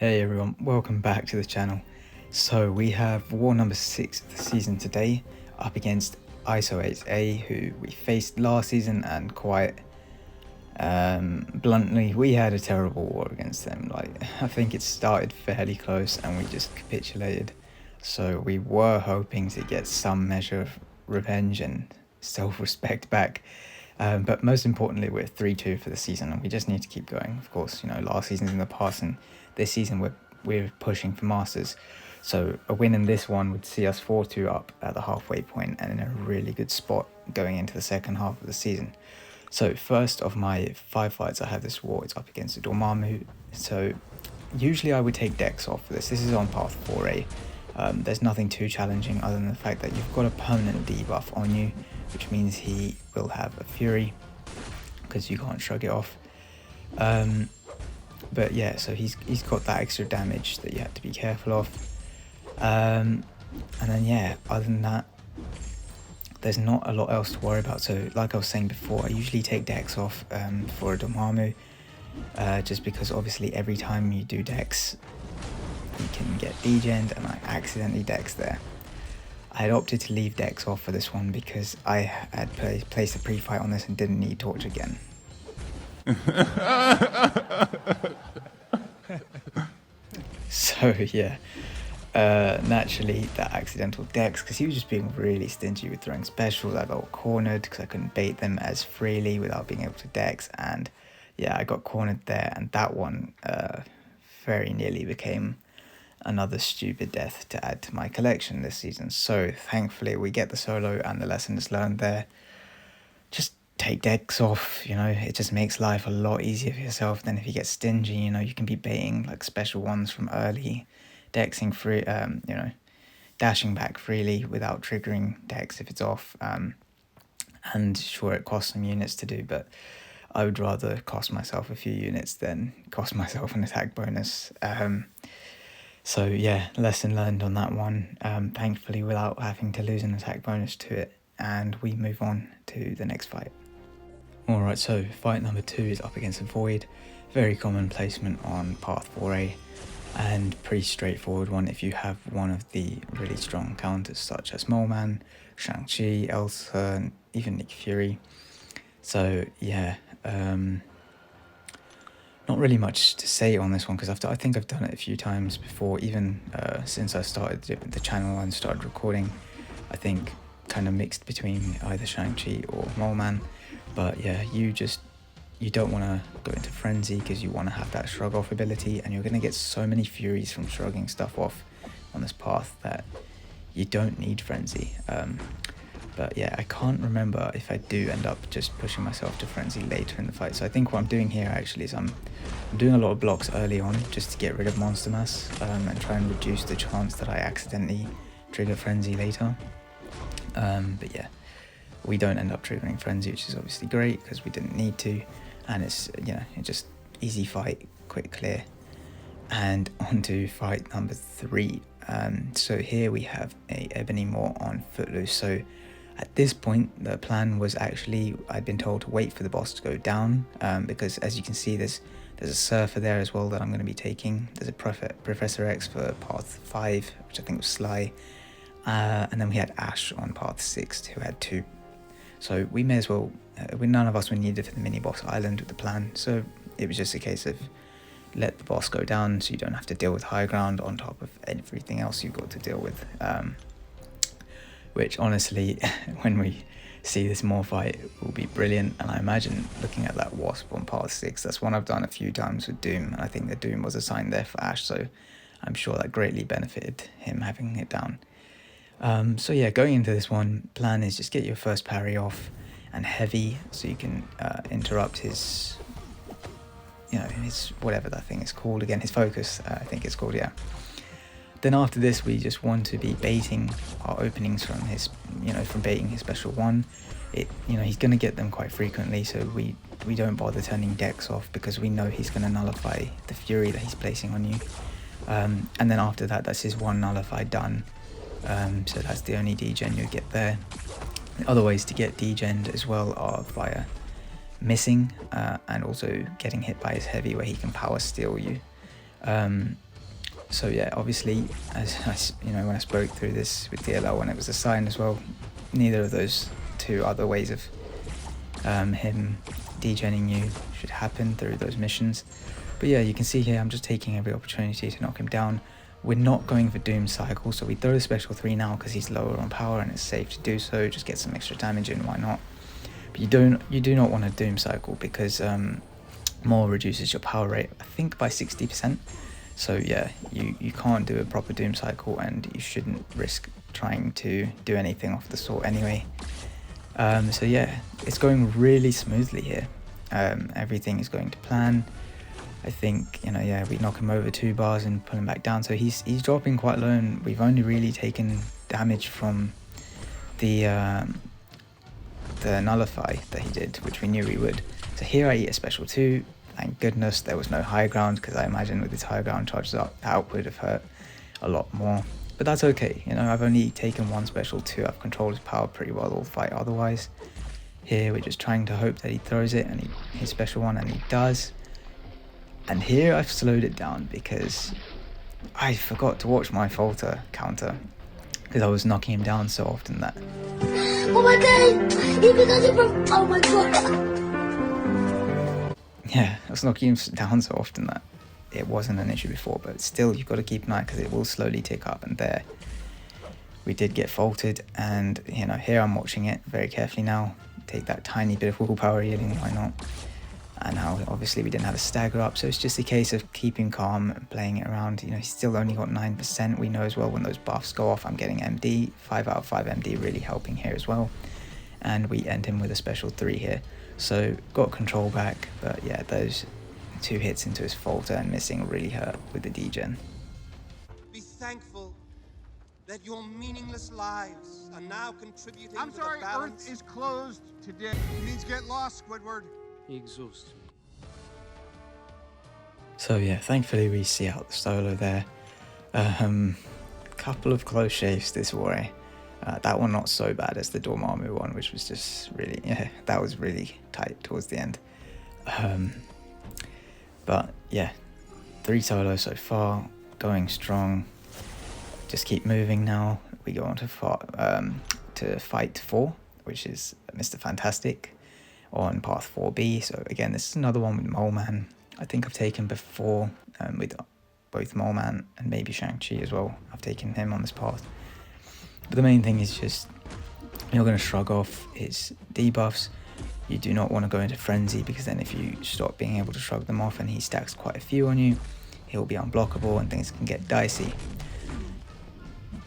Hey everyone, welcome back to the channel. So we have war number 6 of the season today up against ISO8a, who we faced last season, and quite bluntly we had a terrible war against them. I think it started fairly close and we just capitulated, so we were hoping to get some measure of revenge and self-respect back. But most importantly, we're 3-2 for the season and we just need to keep going. Of course, last season's in the past and this season we're pushing for Masters. So a win in this one would see us 4-2 up at the halfway point and in a really good spot going into the second half of the season. So first of my 5 fights I have this war, it's up against the dormanmu. So usually I would take decks off for this. This is on path 4A. There's nothing too challenging other than the fact that you've got a permanent debuff on you, which means he will have a fury because you can't shrug it off. But yeah, so he's got that extra damage that you have to be careful of. And then yeah, other than that, there's not a lot else to worry about. So like I was saying before, I usually take decks off for a dormanmu, just because obviously every time you do decks, you can get degened, and I accidentally dex there. I had opted to leave decks off for this one because I had placed a pre-fight on this and didn't need torch again. So yeah, naturally that accidental dex, because he was just being really stingy with throwing specials. I got cornered because I couldn't bait them as freely without being able to dex, and yeah, I got cornered there, and that one very nearly became another stupid death to add to my collection this season. So thankfully we get the solo, and the lesson is learned there. Just take decks off, it just makes life a lot easier for yourself. Then if you get stingy, you can be baiting like special ones from early, dexing free, dashing back freely without triggering dex if it's off. And sure, it costs some units to do, but I would rather cost myself a few units than cost myself an attack bonus. So yeah, lesson learned on that one, thankfully without having to lose an attack bonus to it, and we move on to the next fight. Alright, so fight number 2 is up against a Void. Very common placement on path 4A, and pretty straightforward one if you have one of the really strong counters such as Moleman, Shang-Chi, Elsa, and even Nick Fury. So yeah, not really much to say on this one because I think I've done it a few times before, even since I started the channel and started recording. I think kind of mixed between either Shang-Chi or Moleman. But yeah, you don't want to go into frenzy because you want to have that shrug off ability, and you're going to get so many furies from shrugging stuff off on this path that you don't need frenzy. But yeah, I can't remember if I do end up just pushing myself to frenzy later in the fight. So I think what I'm doing here actually is I'm doing a lot of blocks early on just to get rid of monster mass, and try and reduce the chance that I accidentally trigger frenzy later. But yeah, we don't end up triggering frenzy, which is obviously great because we didn't need to, and it's it's just easy fight, quick clear. And on to fight number 3. So here we have a Ebony Moor on Footloose. So at this point the plan was actually, I'd been told to wait for the boss to go down, because as you can see there's a Surfer there as well that I'm going to be taking. There's a Professor X for path 5, which I think was Sly, and then we had Ash on path 6 who had 2. So we may as well, none of us were needed for the mini boss island with the plan, so it was just a case of let the boss go down so you don't have to deal with high ground on top of everything else you've got to deal with. Which honestly, when we see this Moor fight, will be brilliant. And I imagine looking at that Wasp on path 6, that's one I've done a few times with Doom, and I think the Doom was assigned there for Ash, so I'm sure that greatly benefited him having it down. So yeah, going into this one, plan is just get your first parry off and heavy so you can interrupt his, his whatever that thing is called again, his focus, I think it's called, yeah. Then after this, we just want to be baiting our openings from his, from baiting his special one. He's going to get them quite frequently, so we don't bother turning decks off because we know he's going to nullify the fury that he's placing on you. And then after that, that's his one nullify done. So that's the only degen you get there. The other ways to get degened as well are via missing, and also getting hit by his heavy where he can power steal you. So yeah, obviously, when I spoke through this with DLL when it was assigned as well, neither of those two other ways of him degenning you should happen through those missions. But yeah, you can see here I'm just taking every opportunity to knock him down. We're not going for Doom Cycle, so we throw the special 3 now because he's lower on power and it's safe to do so. Just get some extra damage in, why not? But you do not want to Doom Cycle because more reduces your power rate, I think by 60%. So yeah, you can't do a proper Doom Cycle, and you shouldn't risk trying to do anything off the sort anyway. So yeah, it's going really smoothly here. Everything is going to plan. I think, yeah, we knock him over 2 bars and pull him back down. So he's dropping quite low, and we've only really taken damage from the nullify that he did, which we knew we would. So here I eat a special 2. Thank goodness there was no high ground, because I imagine with his high ground charges up, that would have hurt a lot more. But that's okay, I've only taken 1 special 2. I've controlled his power pretty well all fight otherwise. Here we're just trying to hope that he throws it and his special 1, and he does. And here I've slowed it down because I forgot to watch my falter counter, because I was knocking him down so often that... Oh my god! Oh my god! Yeah, I was knocking him down so often that it wasn't an issue before, but still you've got to keep an eye because it will slowly tick up. And there we did get faulted, and here I'm watching it very carefully now. Take that tiny bit of willpower healing, why not? And now obviously we didn't have a stagger up, so it's just a case of keeping calm and playing it around. He's still only got 9%. We know as well when those buffs go off, I'm getting MD. 5 out of 5 MD really helping here as well. And we end him with a special 3 here. So got control back, but yeah, those 2 hits into his falter and missing really hurt with the degen. Be thankful that your meaningless lives are now contributing I'm to sorry, the balance. Earth is closed today. It means get lost, Squidward. He exhausts me. So yeah, thankfully we see out the solo there. Couple of close shaves this war. That one not so bad as the Dormanmu one, which was just really, that was really tight towards the end. But yeah, 3 solos so far, going strong. Just keep moving now. We go on to fight 4, which is Mr. Fantastic on path 4B. So again, this is another one with Moleman. I think I've taken before with both Moleman and maybe Shang-Chi as well. I've taken him on this path. But the main thing is just you're going to shrug off his debuffs. You do not want to go into frenzy, because then if you stop being able to shrug them off and he stacks quite a few on you, he'll be unblockable and things can get dicey.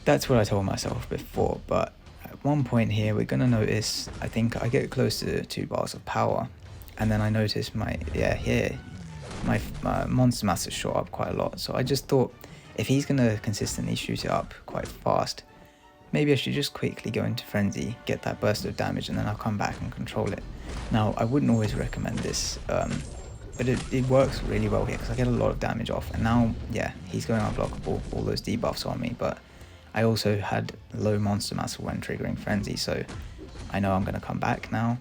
That's what I told myself before, but at one point here we're going to notice, I think I get close to 2 bars of power, and then I notice my monster mass has shot up quite a lot. So I just thought, if he's going to consistently shoot it up quite fast, maybe I should just quickly go into frenzy, get that burst of damage, and then I'll come back and control it. Now, I wouldn't always recommend this, but it works really well here because I get a lot of damage off. And now, yeah, he's going unblockable, all those debuffs on me, but I also had low monster mass when triggering frenzy, so I know I'm going to come back now.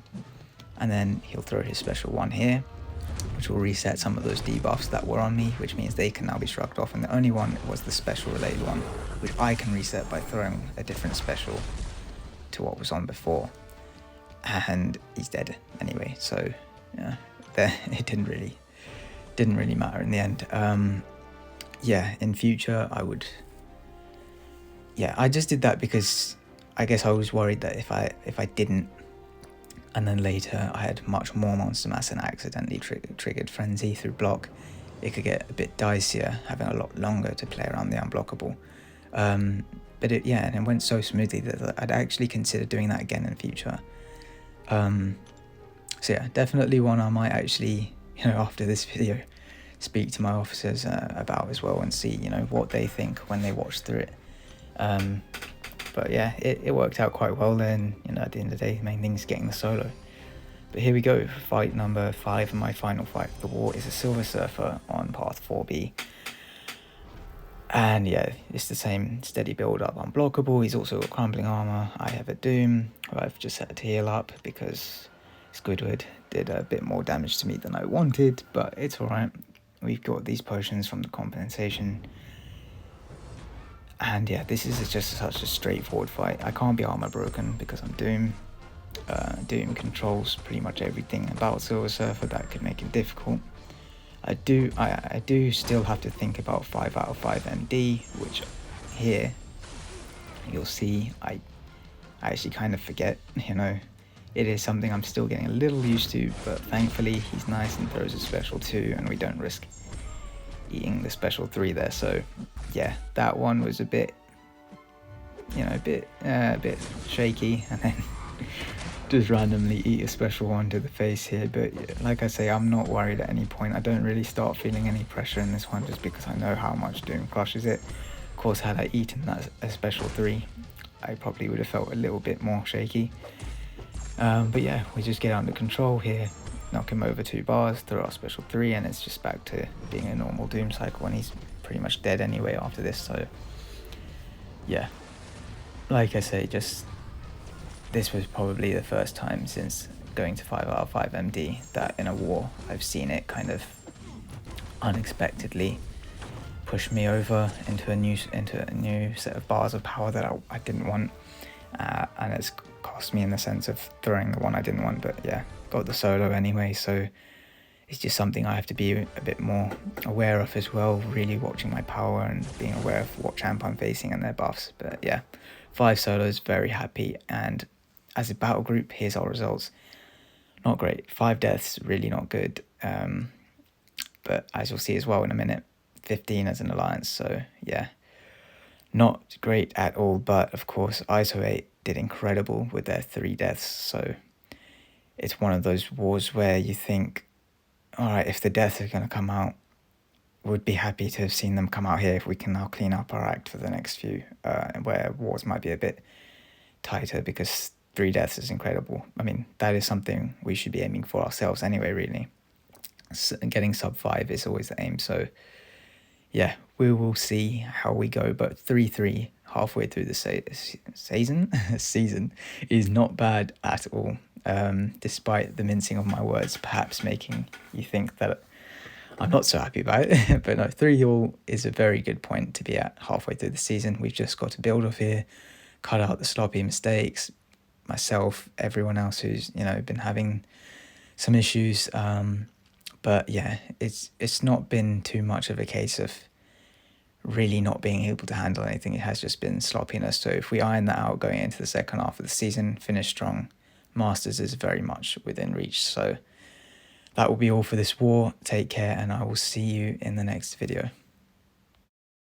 And then he'll throw his special 1 here, which will reset some of those debuffs that were on me, which means they can now be shrugged off. And the only one was the special related one, which I can reset by throwing a different special to what was on before. And he's dead anyway, so yeah, it didn't really matter in the end. Yeah, in future I would, I just did that because I guess I was worried that if I didn't, and then later I had much more monster mass and I accidentally triggered frenzy through block, it could get a bit dicier having a lot longer to play around the unblockable. But and it went so smoothly that I'd actually consider doing that again in future. So yeah, definitely one I might actually, after this video, speak to my officers about as well and see, what they think when they watch through it. But yeah, it worked out quite well then. At the end of the day, the main thing is getting the solo. But here we go, fight number 5, and my final fight of the war is a Silver Surfer on path 4B. And yeah, it's the same steady build up, unblockable. He's also got crumbling armor. I have a Doom, who I've just had to heal up because Squidward did a bit more damage to me than I wanted, but it's alright. We've got these potions from the compensation. And yeah, this is just such a straightforward fight. I can't be armor broken because I'm Doom. Doom controls pretty much everything about Silver Surfer that could make it difficult. I do still have to think about 5 out of 5 MD, which here you'll see I actually kind of forget, you know. It is something I'm still getting a little used to, but thankfully he's nice and throws a special 2 and we don't risk eating the special 3 there. So yeah, that one was a bit, you know, a bit shaky, and then just randomly eat a special 1 to the face here. But like I say, I'm not worried at any point. I don't really start feeling any pressure in this one just because I know how much Doom crushes it. Of course, had I eaten that a special 3, I probably would have felt a little bit more shaky. But yeah, we just get under control here, knock him over 2 bars, throw our special 3, and it's just back to being a normal Doom cycle, and he's pretty much dead anyway after this. So yeah, like I say, just this was probably the first time since going to 5 out of 5 MD that in a war I've seen it kind of unexpectedly push me over into a new set of bars of power that I didn't want, and it's cost me in the sense of throwing the one I didn't want. But yeah, got the solo anyway, so it's just something I have to be a bit more aware of as well, really watching my power and being aware of what champ I'm facing and their buffs. But yeah, 5 solos, very happy. And as a battle group, here's our results. Not great. 5 deaths, really not good. But as you'll see as well in a minute, 15 as an alliance. So yeah, not great at all. But of course, ISO8 did incredible with their 3 deaths. So it's one of those wars where you think, all right, if the deaths are going to come out, would be happy to have seen them come out here if we can now clean up our act for the next few, where wars might be a bit tighter, because 3 deaths is incredible. I mean, that is something we should be aiming for ourselves anyway, really. So getting sub 5 is always the aim. So yeah, we will see how we go. But 3-3 halfway through the season is not bad at all. Despite the mincing of my words perhaps making you think that I'm not so happy about it. But no, 3-all is a very good point to be at halfway through the season. We've just got to build off here, cut out the sloppy mistakes, myself, everyone else who's, you know, been having some issues. But yeah, it's not been too much of a case of really not being able to handle anything. It has just been sloppiness. So if we iron that out going into the second half of the season, finish strong, Masters is very much within reach. So that will be all for this war. Take care, and I will see you in the next video.